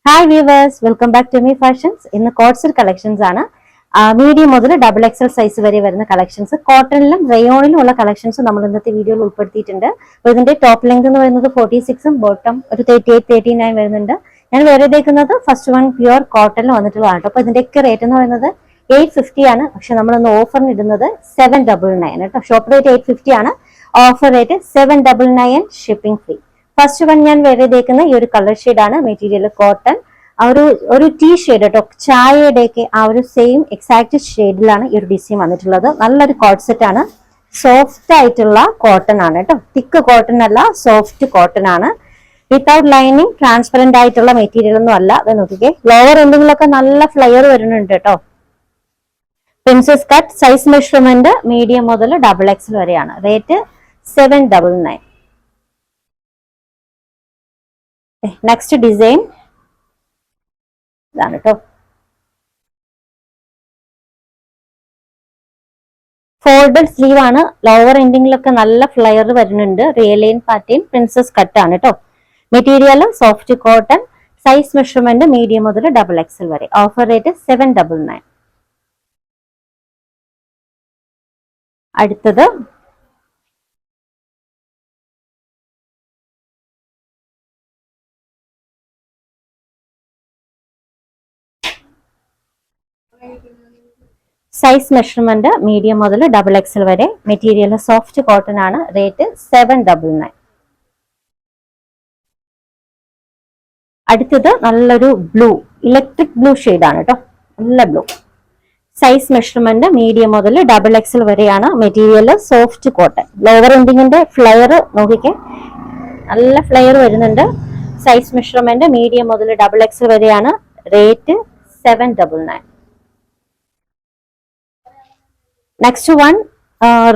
Hi viewers, welcome back to me fashions. ഇന്ന് coat set collections ആണ്. Medium മുതൽ double XL size വരെ വരുന്ന കളക്ഷൻസ്, കോട്ടണിലും റയോണിലും ഉള്ള കളക്ഷൻസ് നമ്മൾ ഇന്നത്തെ വീഡിയോയിൽ ഉൾപ്പെടുത്തിയിട്ടുണ്ട്. അപ്പോൾ ഇതിന്റെ ടോപ്പ് ലെങ്ത് എന്ന് പറയുന്നത് 46ഉം ബോട്ടം ഒരു 38-39 വരുന്നുണ്ട്. ഞാൻ വേറെ ഇതേക്കുന്നത് ഫസ്റ്റ് വൺ പ്യുവർ കോട്ടണിൽ വന്നിട്ടുള്ളതാണ്. അപ്പോൾ ഇതിന്റെയൊക്കെ റേറ്റ് എന്ന് പറയുന്നത് 850 ആണ്. പക്ഷെ നമ്മളൊന്ന് ഓഫറിന് ഇടുന്നത് 799 കേട്ടോ. ഷോപ്പ് റേറ്റ് 850 ആണ്, offer rate 799, shipping free. First one ഞാൻ വേറെ ഇതേക്കുന്ന ഈ ഒരു കളർ ഷെയ്ഡാണ്. മെറ്റീരിയൽ കോട്ടൺ, ഒരു ടീ ഷെയ്ഡ് കേട്ടോ, ചായയുടെയൊക്കെ ആ ഒരു സെയിം എക്സാക്ട് ഷെയ്ഡിലാണ് ഈ ഒരു ഡിസൈൻ വന്നിട്ടുള്ളത്. നല്ലൊരു കോട്ട് സെറ്റ് ആണ്. സോഫ്റ്റ് ആയിട്ടുള്ള കോട്ടൺ ആണ് കേട്ടോ, തിക്ക് കോട്ടൺ അല്ല, സോഫ്റ്റ് കോട്ടൺ ആണ്. വിത്തൗട്ട് ലൈനിങ്, ട്രാൻസ്പെറന്റ് ആയിട്ടുള്ള മെറ്റീരിയൽ ഒന്നും അല്ല. അത് നോക്കിക്കേ, ലോവർ എന്തെങ്കിലുമൊക്കെ നല്ല ഫ്ലെയർ വരുന്നുണ്ട് കേട്ടോ. Princess cut, size measurement medium മുതൽ ഡബിൾ എക്സൽ വരെയാണ്. റേറ്റ് 799. നെക്സ്റ്റ് ഡിസൈൻ ഇതാണ് കേട്ടോ. ഫോൾഡഡ് സ്ലീവ് ആണ്, ലോവർ എൻഡിങ്ങിലൊക്കെ നല്ല ഫ്ലെയർ വരുന്നുണ്ട്. Real line pattern, princess cut ആണ് കേട്ടോ. Material soft cotton, size measurement medium മുതൽ ഡബിൾ എക്സൽ വരെ. Offer rate 799. അടുത്തത് സൈസ് മെഷർമെന്റ് മീഡിയം മുതൽ ഡബിൾ എക്സൽ വരെ. മെറ്റീരിയൽ സോഫ്റ്റ് കോട്ടൺ ആണ്. റേറ്റ് 799. അടുത്തത് നല്ലൊരു ബ്ലൂ, ഇലക്ട്രിക് ബ്ലൂ ഷെയ്ഡാണ് കേട്ടോ, നല്ല ബ്ലൂ. സൈസ് മെഷർമെന്റ് മീഡിയം മുതൽ ഡബിൾ എക്സൽ വരെയാണ്. Material soft cotton. ലോവർ എൻഡിങ്ങിന്റെ ഫ്ലെയർ നോക്കിക്കേ, നല്ല ഫ്ലെയർ വരുന്നുണ്ട്. സൈസ് മെഷർമെന്റ് മീഡിയം മുതൽ ഡബിൾ എക്സൽ വരെയാണ്. റേറ്റ് 799. നെക്സ്റ്റ് വൺ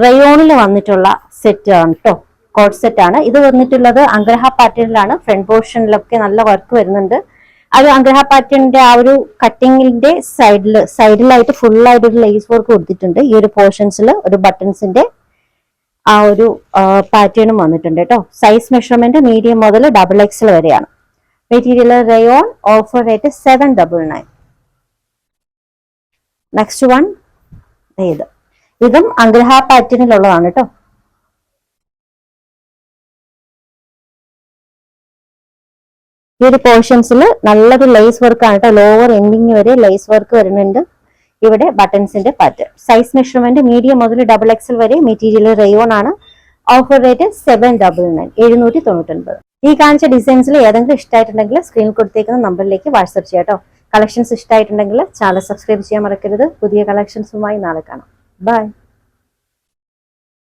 റയോണിൽ വന്നിട്ടുള്ള സെറ്റ് ആണ് കേട്ടോ, കോട്ട് സെറ്റ് ആണ്. ഇത് വന്നിട്ടുള്ളത് അഗ്രഹ പാറ്റേണിലാണ്. ഫ്രണ്ട് പോർഷനിലൊക്കെ നല്ല വർക്ക് വരുന്നുണ്ട്. അത് അഗ്രഹ പാറ്റേണിന്റെ ആ ഒരു കട്ടിങ്ങിന്റെ സൈഡിലായിട്ട് ഫുള്ളായിട്ട് ഒരു ലേസ് വർക്ക് കൊടുത്തിട്ടുണ്ട്. ഈ ഒരു പോർഷൻസിൽ ഒരു ബട്ടൺസിന്റെ ആ ഒരു പാറ്റേണും വന്നിട്ടുണ്ട് കേട്ടോ. സൈസ് മെഷർമെന്റ് മീഡിയം മുതൽ ഡബിൾ എക്സൽ വരെയാണ്. Material rayon. Offer rate 799. Next one ഇതും അഗ്രഹ പാറ്റേണിലുള്ളതാണ് കേട്ടോ. ഈ ഒരു പോർഷൻസിൽ നല്ലൊരു ലേസ് വർക്ക് ആണ് കേട്ടോ. ലോവർ എൻഡിങ് വരെ ലേസ് വർക്ക് വരുന്നുണ്ട്. ഇവിടെ ബട്ടൺസിന്റെ പാറ്റേൺ. സൈസ് മെഷർമെന്റ് മീഡിയം മുതൽ ഡബിൾ എക്സൽ വരെ. മെറ്റീരിയൽ റയോൺ ആണ്. Offer rate 799, 799. ഈ കാണിച്ച ഡിസൈൻസിൽ ഏതെങ്കിലും ഇഷ്ടമായിട്ടുണ്ടെങ്കിൽ സ്ക്രീനിൽ കൊടുത്തേക്കുന്ന നമ്പറിലേക്ക് വാട്സ്ആപ്പ് ചെയ്യാം കേട്ടോ. കളക്ഷൻസ് ഇഷ്ടമായിട്ടുണ്ടെങ്കിൽ ചാനൽ സബ്സ്ക്രൈബ് ചെയ്യാൻ മറക്കരുത്. പുതിയ കളക്ഷൻസുമായി നാളെ കാണാം. ബൈ.